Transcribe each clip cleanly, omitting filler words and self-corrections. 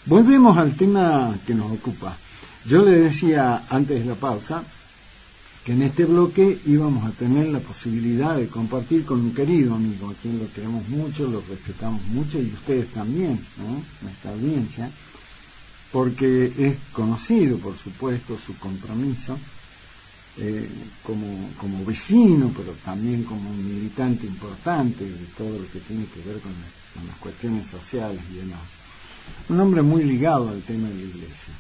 Volvemos al tema que nos ocupa. Yo le decía antes de la pausa que en este bloque íbamos a tener la posibilidad de compartir con un querido amigo, a quien lo queremos mucho, lo respetamos mucho, y ustedes también, ¿no? Nuestra audiencia, porque es conocido, por supuesto, su compromiso como vecino, pero también como un militante importante de todo lo que tiene que ver con las cuestiones sociales y demás. Un hombre muy ligado al tema de la Iglesia.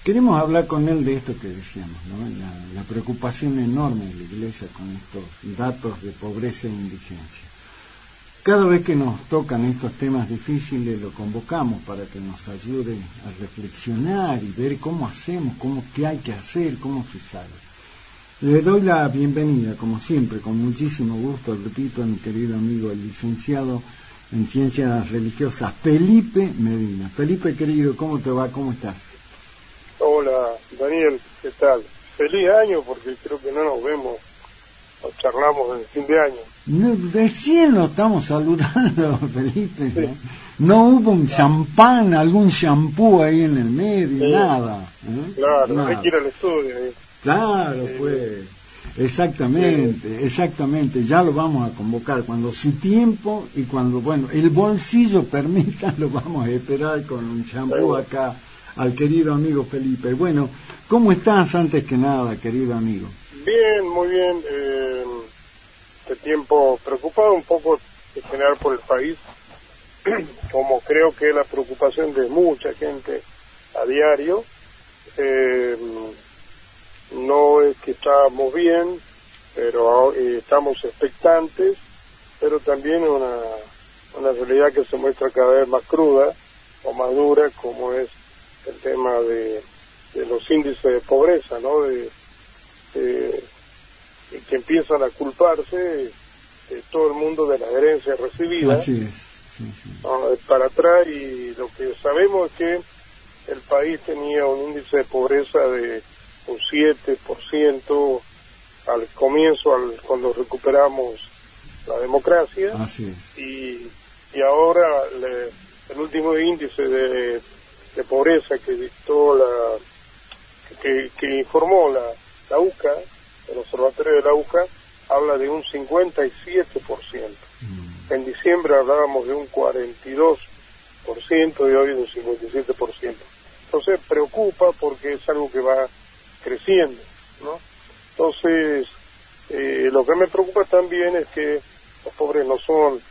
Queremos hablar con él de esto que decíamos, ¿no? La preocupación enorme de la Iglesia con estos datos de pobreza e indigencia. Cada vez que nos tocan estos temas difíciles lo convocamos para que nos ayude a reflexionar y ver cómo hacemos, qué hay que hacer, cómo se sale. Le doy la bienvenida, como siempre, con muchísimo gusto, repito, a mi querido amigo, el licenciado en Ciencias Religiosas, Felipe Medina. Felipe, querido, ¿cómo te va? ¿Cómo estás? Hola, Daniel, ¿qué tal? Feliz año, porque creo que no nos vemos o charlamos en el fin de año. No, recién lo estamos saludando, Felipe. Sí. No hubo un champán, algún shampoo ahí en el medio, sí. Nada. Claro, nada. Hay que ir al estudio. Claro, pues. Exactamente, ya lo vamos a convocar cuando su tiempo y cuando, el bolsillo permita, lo vamos a esperar con un shampoo acá al querido amigo Felipe. Bueno, ¿cómo estás antes que nada, querido amigo? Bien, muy bien. Este tiempo preocupado un poco en general por el país, como creo que es la preocupación de mucha gente a diario. No es que estamos bien, pero estamos expectantes, pero también una realidad que se muestra cada vez más cruda o más dura, como es el tema de los índices de pobreza, ¿no? Que empiezan a culparse todo el mundo de las herencias recibidas. Así es. Sí. Para atrás, y lo que sabemos es que el país tenía un índice de pobreza de un 7% al comienzo, cuando recuperamos la democracia. Así es. Y ahora el último índice de pobreza que dictó que informó la UCA, el observatorio de la UCA, habla de un 57%. En diciembre hablábamos de un 42% y hoy de un 57%. Entonces preocupa porque es algo que va creciendo, ¿no? Entonces, lo que me preocupa también es que los pobres no son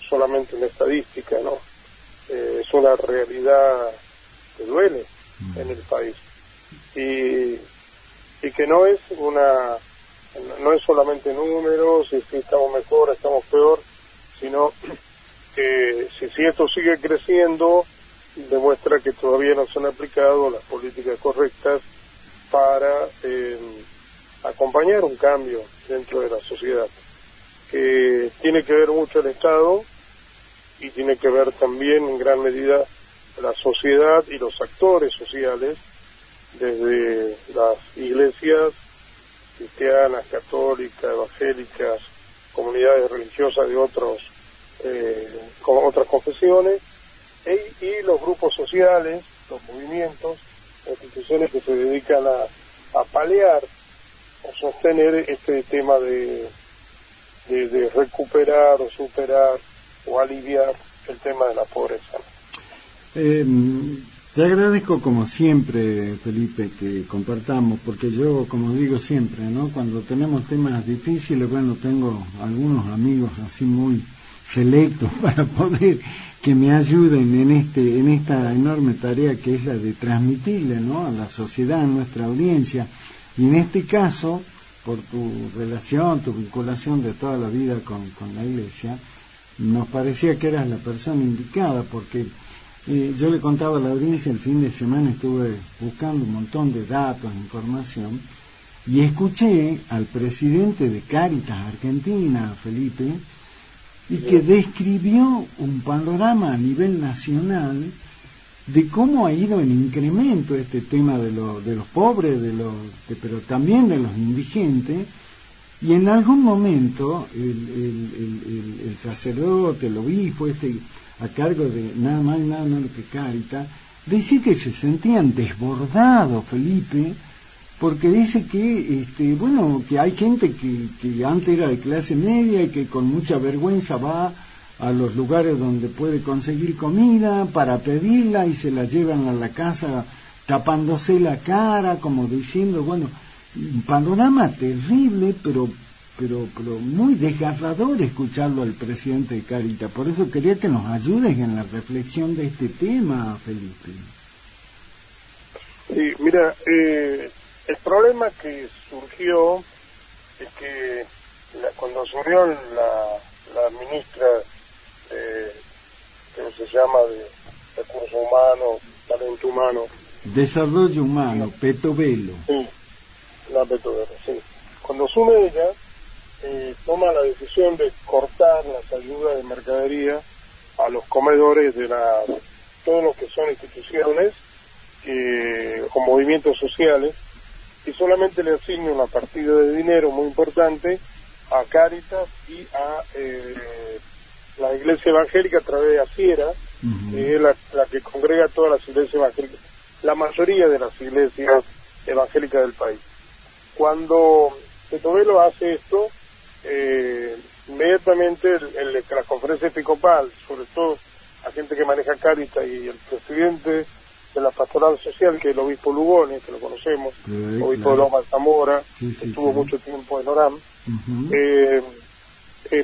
solamente una estadística, ¿no? Es una realidad que duele en el país. Y que no es solamente números, si estamos mejor, estamos peor, sino que si esto sigue creciendo, demuestra que todavía no se han aplicado las políticas correctas para acompañar un cambio dentro de la sociedad, que tiene que ver mucho el Estado y tiene que ver también en gran medida la sociedad y los actores sociales, desde las iglesias cristianas, católicas, evangélicas, comunidades religiosas de con otras confesiones, y los grupos sociales, los movimientos, instituciones que se dedican a paliar o sostener este tema de recuperar o superar o aliviar el tema de la pobreza. Te agradezco como siempre, Felipe, que compartamos, porque yo, como digo siempre, ¿no? Cuando tenemos temas difíciles, tengo algunos amigos así muy selectos para poder que me ayuden en esta enorme tarea que es la de transmitirle, ¿no? A la sociedad, a nuestra audiencia, y en este caso, por tu relación, tu vinculación de toda la vida con la Iglesia, nos parecía que eras la persona indicada, porque yo le contaba a la audiencia, el fin de semana estuve buscando un montón de datos, información, y escuché al presidente de Cáritas Argentina, Felipe, y que describió un panorama a nivel nacional de cómo ha ido en incremento este tema de los pobres, pero también de los indigentes, y en algún momento el sacerdote, el obispo, a cargo de nada más y nada menos que Cáritas, decir que se sentían desbordados, Felipe, porque dice que, bueno, que hay gente que antes era de clase media y que con mucha vergüenza va a los lugares donde puede conseguir comida para pedirla y se la llevan a la casa tapándose la cara, como diciendo, bueno, un panorama terrible, pero muy desgarrador escucharlo al presidente de Cáritas. Por eso quería que nos ayudes en la reflexión de este tema, Felipe. Sí, mira, el problema que surgió es que cuando asumió la ministra que se llama de Recursos Humanos, Talento Humano, Desarrollo Humano, Petovelo. Sí, la Petovelo, sí. Cuando asume ella, toma la decisión de cortar las ayudas de mercadería a los comedores de todos los que son instituciones o movimientos sociales, y solamente le asigna una partida de dinero muy importante a Cáritas y a la iglesia evangélica a través de Asiera, que es la que congrega todas las iglesias evangélicas, la mayoría de las iglesias evangélicas del país. Cuando Petovelo hace esto, inmediatamente la conferencia episcopal, sobre todo la gente que maneja Cáritas y el presidente de la pastoral social, que es el obispo Lugones, que lo conocemos, obispo de Loma Zamora, que estuvo mucho tiempo en Orán,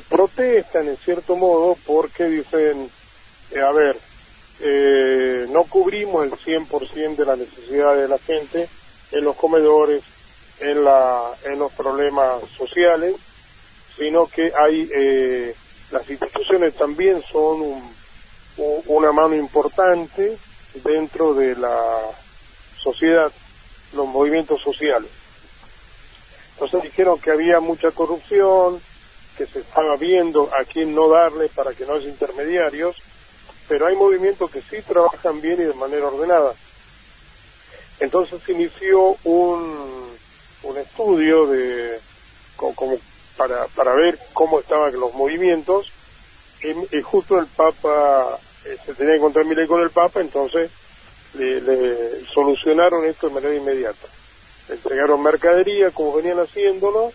protestan en cierto modo porque dicen, no cubrimos el 100% de las necesidades de la gente en los comedores, en los problemas sociales, sino que las instituciones también son una mano importante dentro de la sociedad, los movimientos sociales. Entonces dijeron que había mucha corrupción, que se estaba viendo a quién no darle para que no haya intermediarios, pero hay movimientos que sí trabajan bien y de manera ordenada. Entonces se inició un estudio como para ver cómo estaban los movimientos, y justo el Papa se tenía que encontrar Milei con el Papa, entonces le solucionaron esto de manera inmediata. Le entregaron mercadería como venían haciéndolo,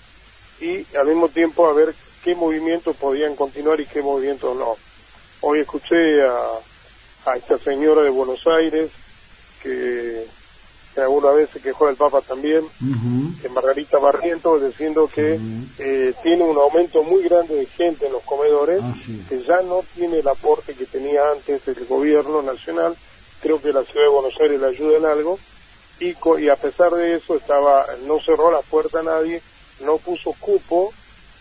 y al mismo tiempo a ver qué movimientos podían continuar y qué movimientos no. Hoy escuché a esta señora de Buenos Aires que alguna vez se quejó del Papa también, que Margarita Barrientos, diciendo que tiene un aumento muy grande de gente en los comedores, que ya no tiene el aporte que tenía antes el gobierno nacional. Creo que la ciudad de Buenos Aires le ayuda en algo, y a pesar de eso no cerró la puerta a nadie, no puso cupo,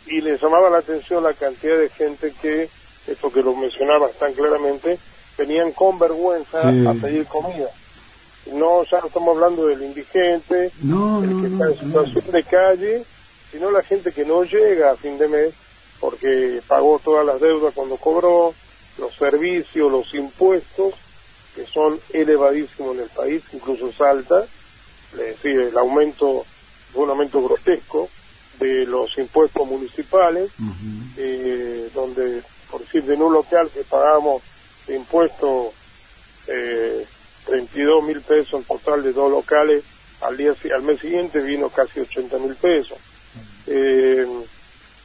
y le llamaba la atención la cantidad de gente que, esto que lo mencionabas tan claramente, venían con vergüenza a pedir comida. No, ya no estamos hablando del indigente, que está en situación de calle, sino la gente que no llega a fin de mes porque pagó todas las deudas cuando cobró, los servicios, los impuestos, que son elevadísimos en el país, incluso Salta, es decir, el aumento, fue un aumento grotesco de los impuestos municipales, donde, por decir, de un local que pagamos de impuestos 32.000 pesos en total de 2 locales, al mes siguiente vino casi 80.000 pesos.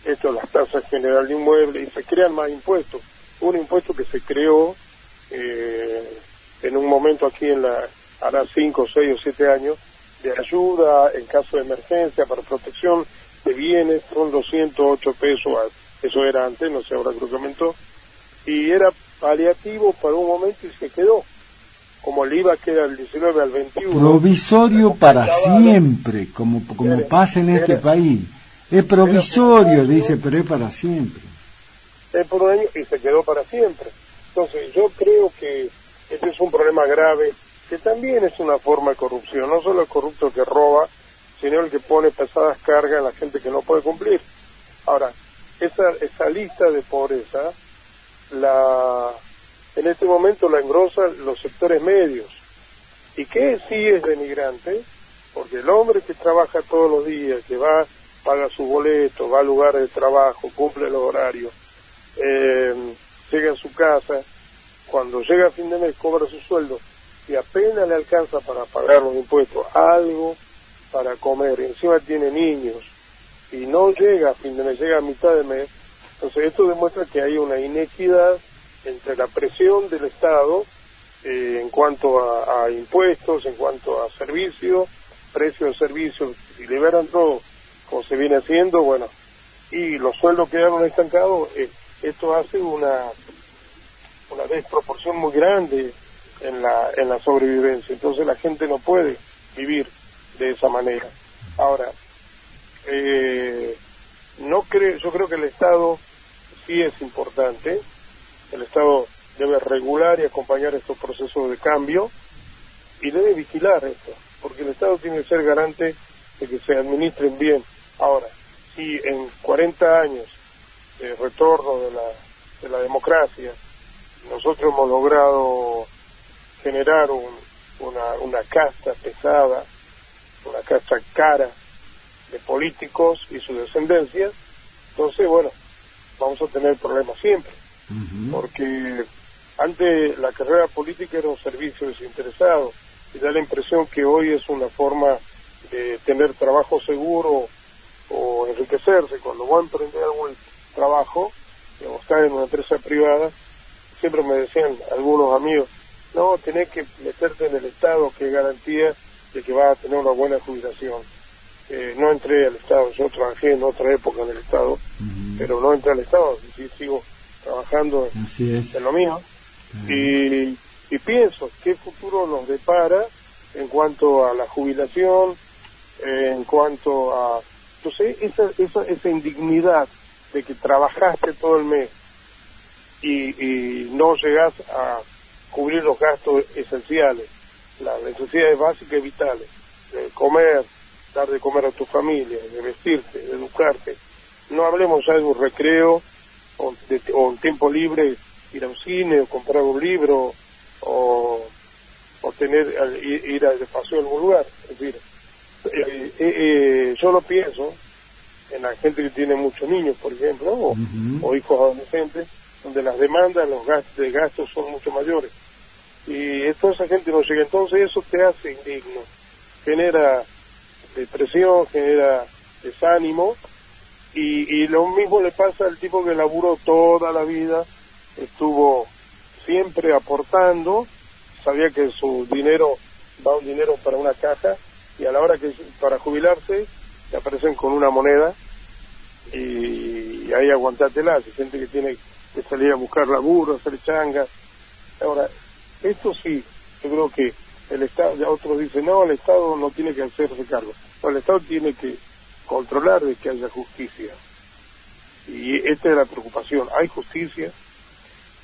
Esto es las tasas general de inmuebles, y se crean más impuestos. Un impuesto que se creó en un momento aquí hará 5, 6 o 7 años, de ayuda en caso de emergencia para protección de bienes, son 208 pesos, eso era antes, no sé, ahora creo que aumentó, y era paliativo para un momento y se quedó. Como el IVA que era del 19 al 21. Provisorio para siempre, como pasa en este país. Es provisorio, dice, pero es para siempre. Es por un año y se quedó para siempre. Entonces yo creo que este es un problema grave, que también es una forma de corrupción. No solo el corrupto que roba, sino el que pone pesadas cargas a la gente que no puede cumplir. Ahora, esa lista de pobreza, en este momento la engrosan los sectores medios. ¿Y qué sí es denigrante? Porque el hombre que trabaja todos los días, que va, paga su boleto, va al lugar de trabajo, cumple los horarios, llega a su casa, cuando llega a fin de mes cobra su sueldo, y apenas apenas le alcanza para pagar los impuestos, algo para comer, y encima tiene niños, y no llega a fin de mes, llega a mitad de mes. Entonces esto demuestra que hay una inequidad entre la presión del Estado en cuanto a impuestos, en cuanto a servicios, precios de servicios, si liberan todo como se viene haciendo, bueno, y los sueldos quedaron estancados, esto hace una desproporción muy grande en la sobrevivencia. Entonces la gente no puede vivir de esa manera. Ahora, yo creo que el Estado sí es importante. El Estado debe regular y acompañar estos procesos de cambio y debe vigilar esto, porque el Estado tiene que ser garante de que se administren bien. Ahora, si en 40 años de retorno de la democracia nosotros hemos logrado generar una casta pesada, una casta cara de políticos y su descendencia, entonces, bueno, vamos a tener problemas siempre, porque antes la carrera política era un servicio desinteresado, y da la impresión que hoy es una forma de tener trabajo seguro o enriquecerse. Cuando voy a emprender algún trabajo, o estar en una empresa privada, siempre me decían algunos amigos, no, tenés que meterte en el Estado, que es garantía de que vas a tener una buena jubilación. No entré al Estado, yo trabajé en otra época en el Estado, pero no entré al Estado, sí, sigo trabajando en lo mío, y pienso qué futuro nos depara en cuanto a la jubilación, en cuanto a, entonces, esa indignidad de que trabajaste todo el mes y no llegás a cubrir los gastos esenciales, las necesidades básicas y vitales, de comer, dar de comer a tu familia, de vestirte, de educarte. No hablemos ya de un recreo o un tiempo libre, ir a un cine o comprar un libro o ir de paseo a algún lugar. Es decir, yo lo pienso en la gente que tiene muchos niños, por ejemplo, o hijos adolescentes, donde las demandas, los gastos son mucho mayores. Y toda esa gente no llega. Entonces eso te hace indigno, genera depresión, genera desánimo, y lo mismo le pasa al tipo que laburó toda la vida, estuvo siempre aportando, sabía que su dinero va un dinero para una caja, y a la hora que para jubilarse te aparecen con una moneda, y ahí aguantátela. Si gente que tiene que salir a buscar laburo, hacer changas. Ahora, esto sí, yo creo que el Estado, ya otros dicen, no, el Estado no tiene que hacerse cargo. No, el Estado tiene que controlar de que haya justicia. Y esta es la preocupación. Hay justicia.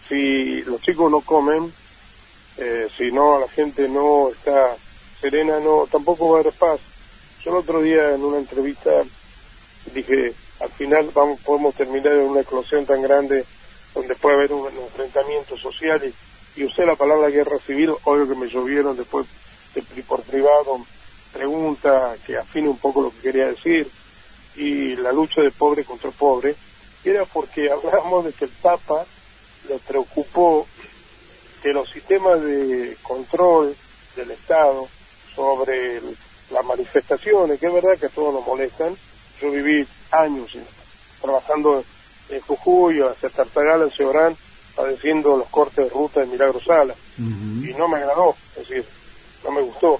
Si los chicos no comen, si no la gente no está serena, no, tampoco va a haber paz. Yo el otro día en una entrevista dije, al final podemos terminar en una eclosión tan grande donde puede haber un enfrentamiento social, y usé la palabra guerra civil. Obvio que me llovieron después por privado pregunta que afine un poco lo que quería decir, y la lucha de pobre contra pobre, era porque hablamos de que el Papa le preocupó que los sistemas de control del Estado sobre las manifestaciones, que es verdad que a todos nos molestan. Yo viví años trabajando en Jujuy, hacia Tartagal, en Ceorán, padeciendo los cortes de ruta de Milagro Sala, y no me agradó, es decir, no me gustó,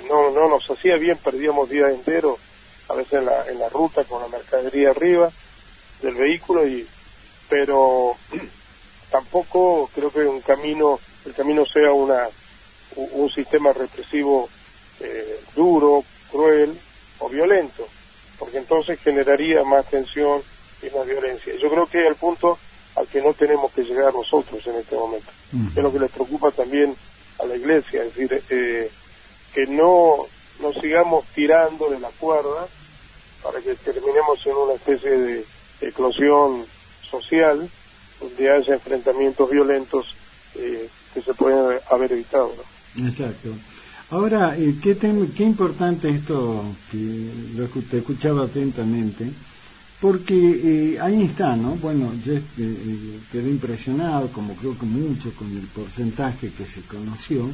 no nos hacía bien, perdíamos días enteros, a veces en la ruta con la mercadería arriba del vehículo, pero tampoco creo que el camino sea un sistema represivo duro, cruel o violento, porque entonces generaría más tensión y más violencia. Yo creo que es el punto al que no tenemos que llegar nosotros en este momento. Es lo que les preocupa también a la Iglesia, es decir, que no sigamos tirando de la cuerda para que terminemos en una especie de eclosión social donde haya enfrentamientos violentos que se pueden haber evitado, ¿no? Exacto. Ahora, qué importante esto, que te escuchaba atentamente, porque ahí está, ¿no? Bueno, yo quedé impresionado, como creo que mucho, con el porcentaje que se conoció,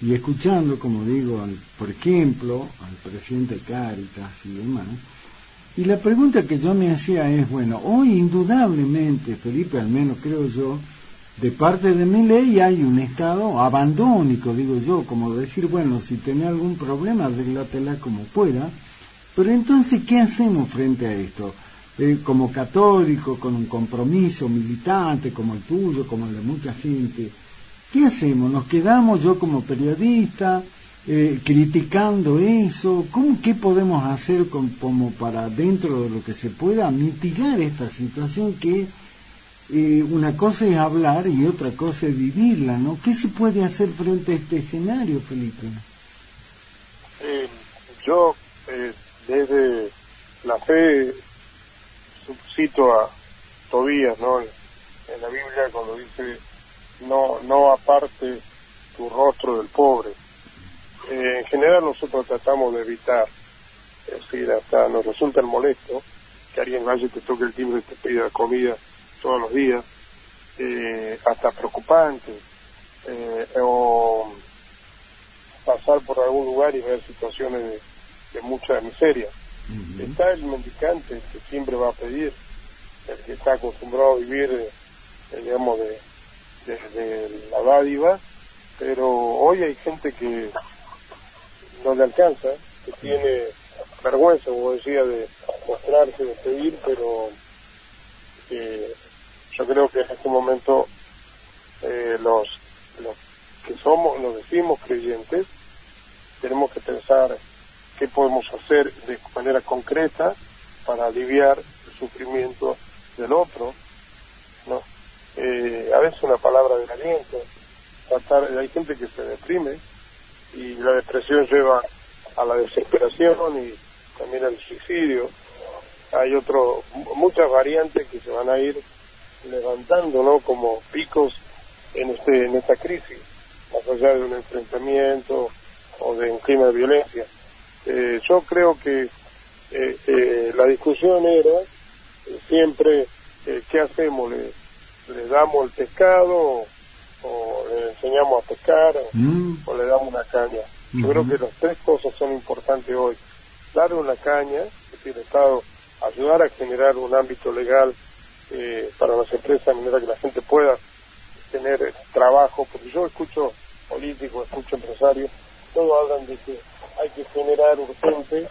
y escuchando, como digo, por ejemplo, al presidente Cáritas y demás. Y la pregunta que yo me hacía es, bueno, hoy indudablemente, Felipe, al menos creo yo, de parte de mi ley hay un estado abandónico, digo yo, como decir, bueno, si tenés algún problema, arréglatela como pueda, pero entonces, ¿qué hacemos frente a esto? Como católico, con un compromiso militante, como el tuyo, como el de mucha gente, ¿qué hacemos? ¿Nos quedamos, yo como periodista, criticando eso? ¿Qué podemos hacer como para, dentro de lo que se pueda, mitigar esta situación que una cosa es hablar y otra cosa es vivirla, ¿no? ¿Qué se puede hacer frente a este escenario, Felipe? Yo, desde la fe, cito a Tobías, ¿no? En la Biblia, cuando dice, no aparte tu rostro del pobre. En general nosotros tratamos de evitar, es decir, hasta nos resulta molesto que alguien vaya y te toque el timbre y te pida comida todos los días, hasta preocupante, o pasar por algún lugar y ver situaciones de mucha miseria. Uh-huh. Está el mendicante que siempre va a pedir, el que está acostumbrado a vivir, digamos, de la dádiva, pero hoy hay gente que no le alcanza, que tiene vergüenza, como decía, de mostrarse, de pedir, pero yo creo que en este momento los que nos decimos creyentes, tenemos que pensar qué podemos hacer de manera concreta para aliviar el sufrimiento del otro, ¿no? A veces una palabra de aliento, hay gente que se deprime y la depresión lleva a la desesperación y también al suicidio. Hay muchas variantes que se van a ir levantando, ¿no? Como picos en esta crisis, más allá de un enfrentamiento o de un clima de violencia. Yo creo que la discusión era siempre ¿qué hacemos? ¿Le damos el pescado o le enseñamos a pescar o le damos una caña? Yo creo que las tres cosas son importantes hoy. Darle una caña, es decir, el Estado ayudar a generar un ámbito legal para las empresas, de manera que la gente pueda tener trabajo, porque yo escucho políticos, escucho empresarios, todos hablan de que hay que generar urgente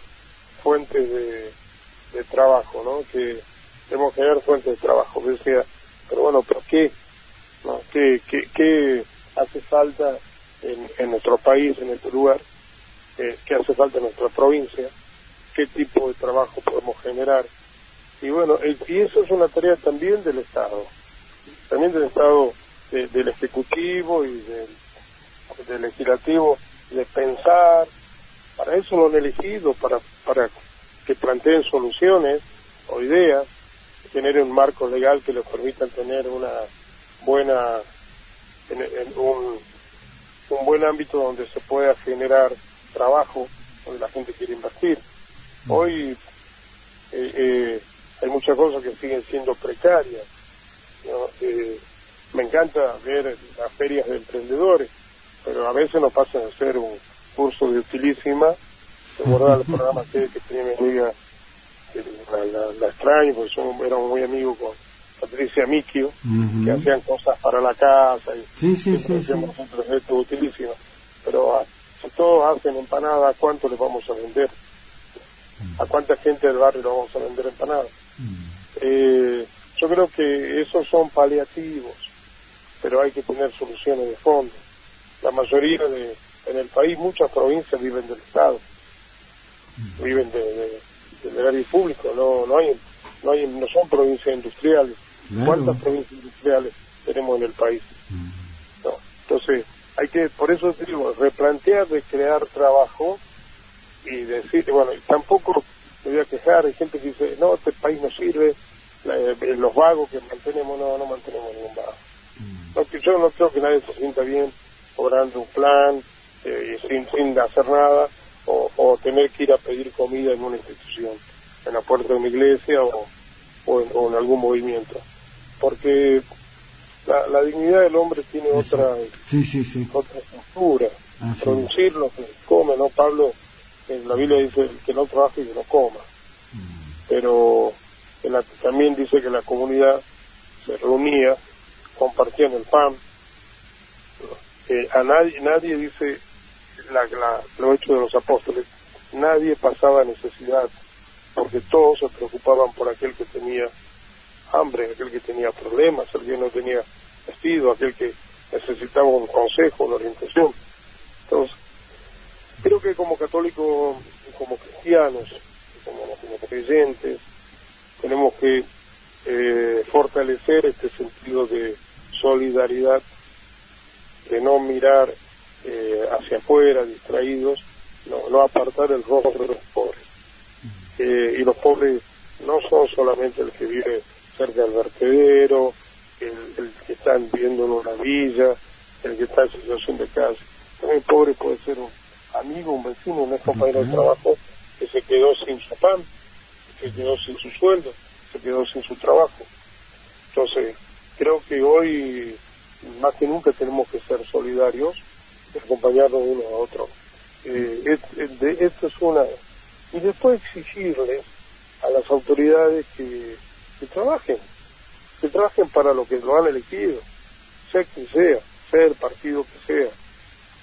fuentes de trabajo, ¿no? Que debemos generar fuentes de trabajo. Yo decía, pero bueno, ¿pero qué? ¿No? ¿Qué hace falta en nuestro país, en este lugar? ¿Qué hace falta en nuestra provincia? ¿Qué tipo de trabajo podemos generar? Y bueno, y eso es una tarea también del Estado, del Ejecutivo y del Legislativo, de pensar. Para eso lo han elegido, para que planteen soluciones o ideas, tener un marco legal que les permita tener una buena, un buen ámbito donde se pueda generar trabajo, donde la gente quiere invertir. Hoy hay muchas cosas que siguen siendo precarias, ¿no? Me encanta ver las ferias de emprendedores, pero a veces nos pasan a hacer un curso de utilísima. ¿Se acuerdan el programa que tenía mi amiga? La extraño, porque éramos muy amigos con Patricia Michio, que hacían cosas para la casa y hacíamos nosotros esto utilísima. Pero si todos hacen empanadas, ¿a cuánto les vamos a vender? ¿A cuánta gente del barrio le vamos a vender empanadas? Yo creo que esos son paliativos, pero hay que tener soluciones de fondo. La mayoría en el país, muchas provincias viven del Estado, viven del erario público, no son provincias industriales. Claro. ¿Cuántas provincias industriales tenemos en el país? No. Entonces, por eso te digo, replantear de crear trabajo y decir, bueno, y tampoco me voy a quejar, hay gente que dice, no, este país no sirve, los vagos que mantenemos, no mantenemos ningún vago. Yo no creo que nadie se sienta bien cobrando un plan sin hacer nada, o tener que ir a pedir comida en una institución, en la puerta de una iglesia o en algún movimiento, porque la dignidad del hombre tiene otra estructura, producir lo que come, ¿no? Pablo, en la Biblia dice que no trabaje y que no coma. Pero también dice que la comunidad se reunía, compartían el pan. A nadie dice lo hecho de los apóstoles, nadie pasaba necesidad, porque todos se preocupaban por aquel que tenía hambre, aquel que tenía problemas, aquel que no tenía vestido, aquel que necesitaba un consejo, una orientación. Entonces, creo que como católicos, como cristianos, como creyentes, tenemos que fortalecer este sentido de solidaridad, de no mirar hacia afuera, distraídos, no apartar el rostro de los pobres. Y los pobres no son solamente el que vive cerca del vertedero, el que está viviendo en una villa, el que está en situación de calle. También pobre puede ser un amigo, un vecino, un ex compañero de trabajo que se quedó sin su pan, se quedó sin su sueldo, se quedó sin su trabajo. Entonces, creo que hoy, más que nunca, tenemos que ser solidarios, acompañarnos uno a otro. Esto es una... Y después exigirles a las autoridades que trabajen para lo que lo han elegido, sea quien sea el partido que sea.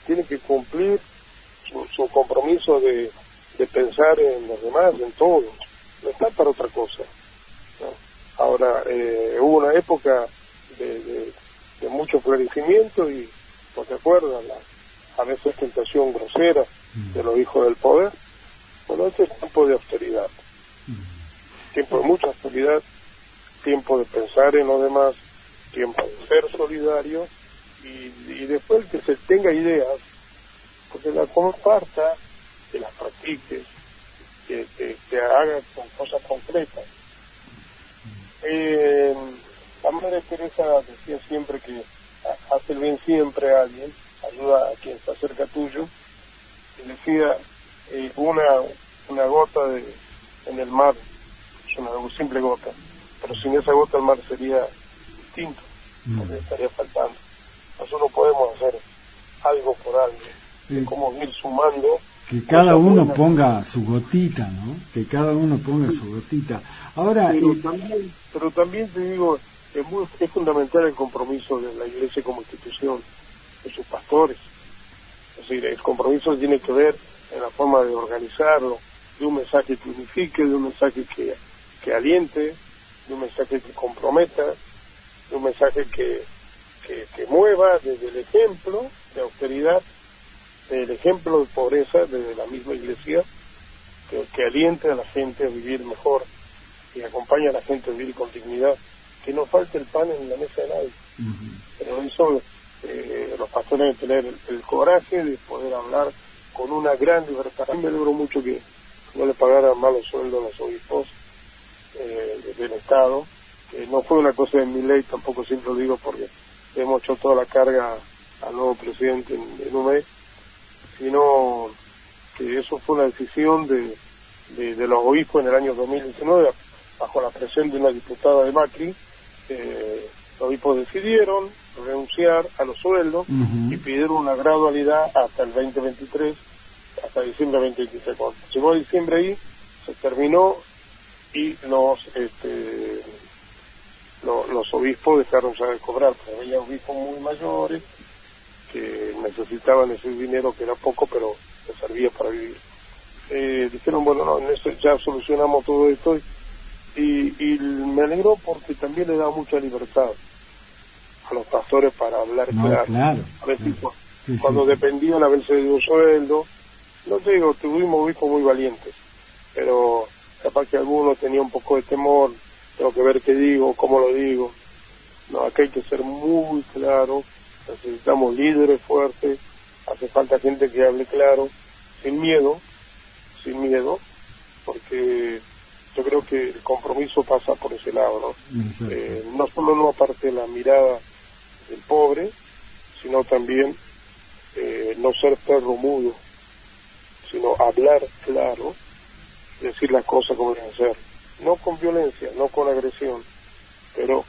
Tienen que cumplir su compromiso de pensar en los demás, en todos. No está para otra cosa, ¿no? Ahora, hubo una época de mucho florecimiento y, ¿no te acuerdas? A veces tentación grosera de los hijos del poder. Bueno, este es tiempo de austeridad, tiempo de mucha austeridad, tiempo de pensar en los demás, tiempo de ser solidario y después que se tenga ideas, porque la comparta, que las practiques, que haga con cosas concretas. La Madre Teresa decía siempre que hace el bien siempre a alguien, ayuda a quien está cerca tuyo, y decía una gota en el mar es una simple gota, pero sin esa gota el mar sería distinto, porque estaría faltando. Nosotros podemos hacer algo por alguien, como ir sumando. Que cada uno ponga su gotita, ¿no? Que cada uno ponga su gotita. Ahora, pero también te digo, es fundamental el compromiso de la Iglesia como institución, de sus pastores. Es decir, el compromiso tiene que ver en la forma de organizarlo, de un mensaje que unifique, de un mensaje que aliente, de un mensaje que comprometa, de un mensaje que mueva desde el ejemplo de austeridad, del ejemplo de pobreza desde la misma Iglesia, que aliente a la gente a vivir mejor y acompañe a la gente a vivir con dignidad, que no falte el pan en la mesa de nadie. Pero eso los pastores deben tener el coraje de poder hablar con una gran libertad. A mí me alegro mucho que no le pagaran malos sueldos a los obispos del Estado, que no fue una cosa de mi ley, tampoco siempre lo digo porque hemos hecho toda la carga al nuevo presidente en un mes, sino que eso fue una decisión de los obispos en el año 2019, bajo la presión de una diputada de Macri. Los obispos decidieron renunciar a los sueldos y pidieron una gradualidad hasta el 2023, hasta diciembre del 2023. Cuando llegó a diciembre ahí, se terminó y los obispos dejaron ya de cobrar, porque había obispos muy mayores que necesitaban ese dinero, que era poco, pero les servía para vivir. Dijeron, bueno, no, en eso ya solucionamos todo esto, y me alegró porque también le da mucha libertad a los pastores para hablar claro. A veces cuando dependían a veces de un sueldo, no te digo, tuvimos obispos muy valientes, pero capaz que algunos tenía un poco de temor, tengo que ver qué digo, cómo lo digo. No, acá hay que ser muy claro, necesitamos líderes fuertes, hace falta gente que hable claro, sin miedo, porque yo creo que el compromiso pasa por ese lado, ¿no? No solo no aparte la mirada del pobre, sino también no ser perro mudo, sino hablar claro, decir las cosas como deben ser, no con violencia, no con agresión, pero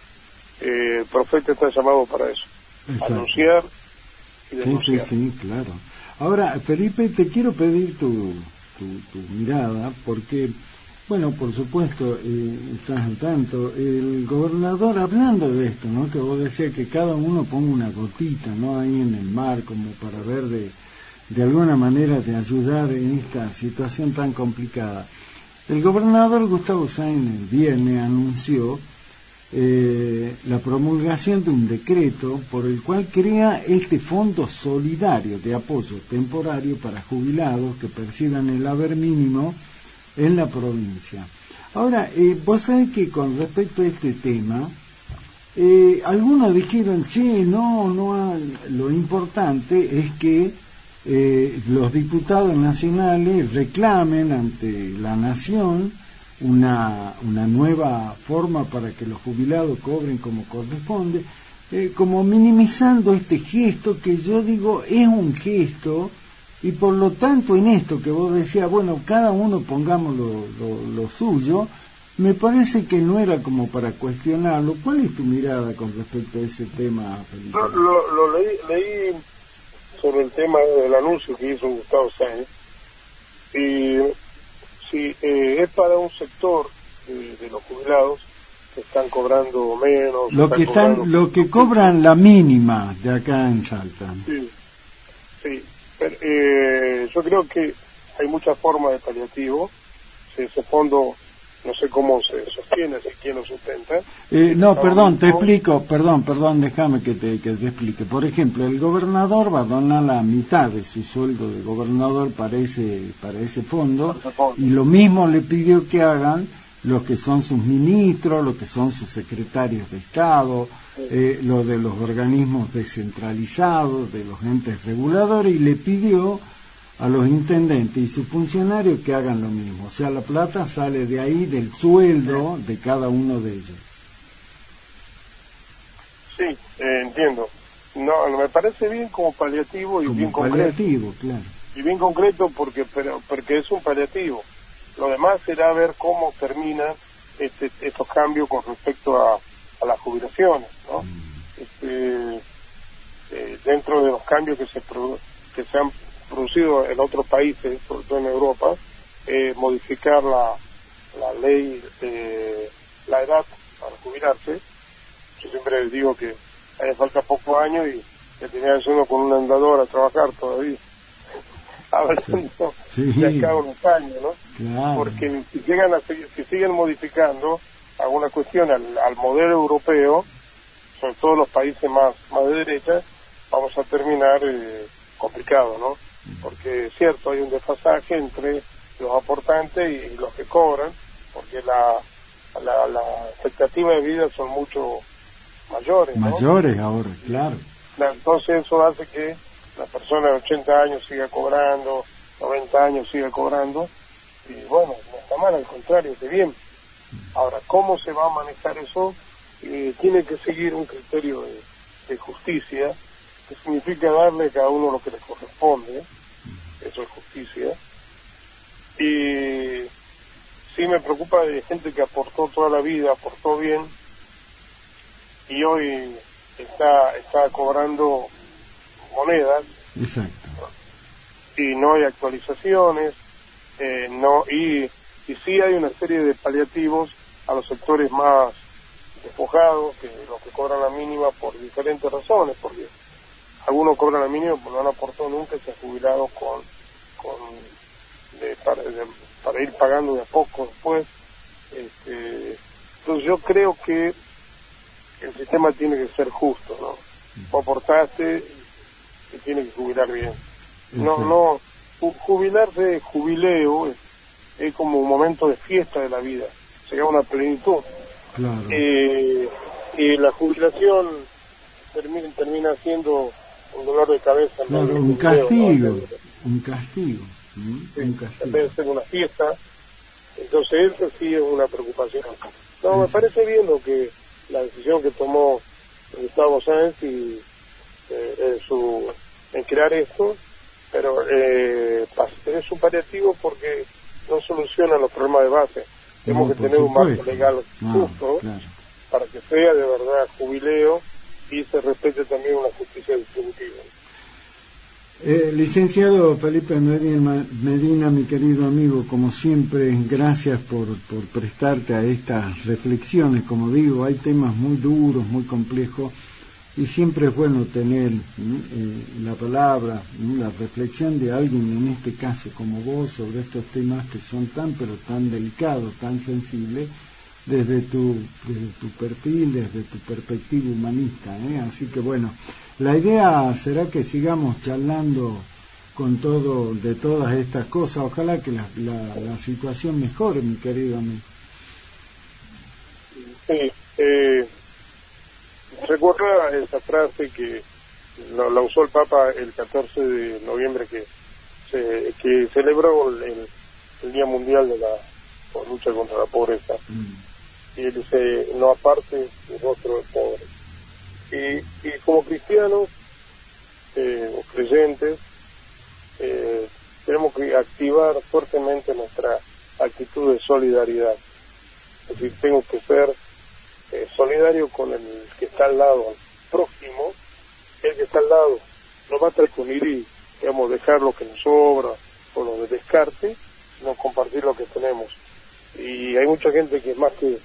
el profeta está llamado para eso, anunciar y denunciar. Sí, claro. Ahora, Felipe, te quiero pedir tu mirada, porque, bueno, por supuesto, estás al tanto, el gobernador, hablando de esto, ¿no? Que vos decías que cada uno ponga una gotita, ¿no? Ahí en el mar, como para ver de alguna manera de ayudar en esta situación tan complicada. El gobernador Gustavo Sáenz el viernes anunció la promulgación de un decreto por el cual crea este fondo solidario de apoyo temporario para jubilados que perciban el haber mínimo en la provincia. Ahora, vos sabés que con respecto a este tema, algunos dijeron, che, no, lo importante es que los diputados nacionales reclamen ante la nación una nueva forma para que los jubilados cobren como corresponde, como minimizando este gesto que yo digo es un gesto, y por lo tanto en esto que vos decías, bueno, cada uno pongamos lo suyo, me parece que no era como para cuestionarlo. ¿Cuál es tu mirada con respecto a ese tema, Felipe? Lo leí sobre el tema del anuncio que hizo Gustavo Sáenz, y si es para un sector de los jubilados que están cobrando menos, lo que cobran la mínima de acá en Salta. Sí. Pero, yo creo que hay muchas formas de paliativo. Ese fondo no sé cómo se sostiene, si quién lo sustenta. No, perdón, te explico, perdón, déjame que te explique. Por ejemplo, el gobernador va a donar la mitad de su sueldo de gobernador para ese fondo, y lo mismo le pidió que hagan los que son sus ministros, los que son sus secretarios de Estado, los de los organismos descentralizados, de los entes reguladores, y le pidió a los intendentes y sus funcionarios que hagan lo mismo. O sea, la plata sale de ahí, del sueldo de cada uno de ellos. Sí, entiendo. No, me parece bien como paliativo y como bien paliativo, concreto. Claro. Y bien concreto porque es un paliativo. Lo demás será ver cómo termina estos cambios con respecto a las jubilaciones, ¿no? Dentro de los cambios que se han producido en otros países, sobre todo en Europa, modificar la ley de la edad para jubilarse. Yo siempre digo que hace falta pocos años y que tenía que uno con un andador a trabajar todavía, hablando de acá unos años, ¿no? Claro. Porque si siguen modificando alguna cuestión al modelo europeo, sobre todo los países más de derecha, vamos a terminar complicado, ¿no? Porque es cierto, hay un desfasaje entre los aportantes y los que cobran, porque la expectativa de vida son mucho mayores, ¿no? Mayores ahora, claro. Entonces eso hace que la persona de 80 años siga cobrando, 90 años siga cobrando, y bueno, no está mal, al contrario, que bien. Ahora, ¿cómo se va a manejar eso? Tiene que seguir un criterio de justicia, que significa darle a cada uno lo que le corresponde. Eso es justicia. Y sí me preocupa de gente que aportó toda la vida, aportó bien, y hoy está cobrando monedas. Exacto. Y no hay actualizaciones, y sí hay una serie de paliativos a los sectores más despojados, que los que cobran la mínima por diferentes razones, porque algunos cobran la mínima porque no han aportado nunca y se han jubilado para ir pagando de a poco después. Entonces yo creo que el sistema tiene que ser justo, ¿no? O aportaste, se tiene que jubilar bien. No, jubilarse, jubileo, es como un momento de fiesta de la vida, se llama una plenitud. Claro. Y la jubilación termina siendo un dolor de cabeza. Claro, un castigo, ¿no? Un castigo. En vez de ser una fiesta, entonces eso sí es una preocupación. No, me parece bien la decisión que tomó Gustavo Sáenz y en crear esto, pero es un paliativo porque no soluciona los problemas de base. Tenemos que tener un marco legal justo, claro, para que sea de verdad jubileo y se respete también una justicia distributiva. Licenciado Felipe Medina, mi querido amigo, como siempre, gracias por prestarte a estas reflexiones. Como digo, hay temas muy duros, muy complejos, y siempre es bueno tener la palabra, la reflexión de alguien, en este caso como vos, sobre estos temas que son pero tan delicados, tan sensibles, desde tu perfil, desde tu perspectiva humanista, Así que bueno, la idea será que sigamos charlando de todas estas cosas. Ojalá que la situación mejore, mi querido amigo. Sí, recuerda esa frase que la usó el Papa el 14 de noviembre que celebró el Día Mundial de la lucha contra la pobreza. Y él dice: no aparte el rostro del pobre. Y como cristianos o creyentes, tenemos que activar fuertemente nuestra actitud de solidaridad. Es decir, tengo que ser solidario con el que está al lado, al próximo. El que está al lado no basta con ir y, digamos, dejar lo que nos sobra o lo de descarte, sino compartir lo que tenemos. Y hay mucha gente que más que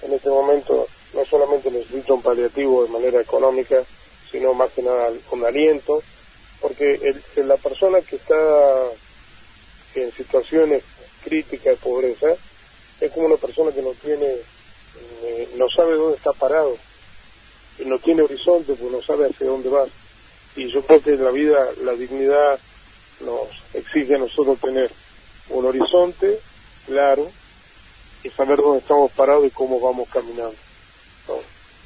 en este momento no solamente necesita un paliativo de manera económica, sino más que nada con aliento, porque la persona que está en situaciones críticas de pobreza es como una persona que no sabe dónde está parado, y no tiene horizonte, pues no sabe hacia dónde va. Y yo creo que en la vida la dignidad nos exige a nosotros tener un horizonte claro y saber dónde estamos parados y cómo vamos caminando, ¿no?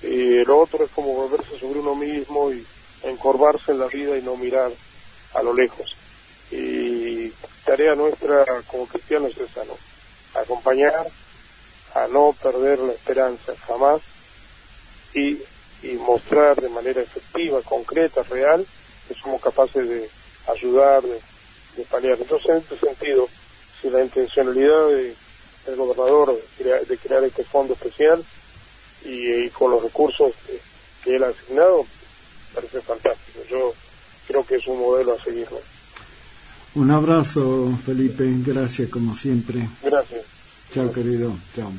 Y lo otro es como volverse sobre uno mismo y encorvarse en la vida y no mirar a lo lejos. Y tarea nuestra como cristianos es esa, ¿no? Acompañar, a no perder la esperanza jamás, y mostrar de manera efectiva, concreta, real, que somos capaces de ayudar, de paliar. Entonces, en este sentido, si la intencionalidad del gobernador de crear este fondo especial y con los recursos que él ha asignado, parece fantástico. Yo creo que es un modelo a seguir, ¿no? Un abrazo, Felipe, gracias como siempre. Gracias. Chao, querido, chao.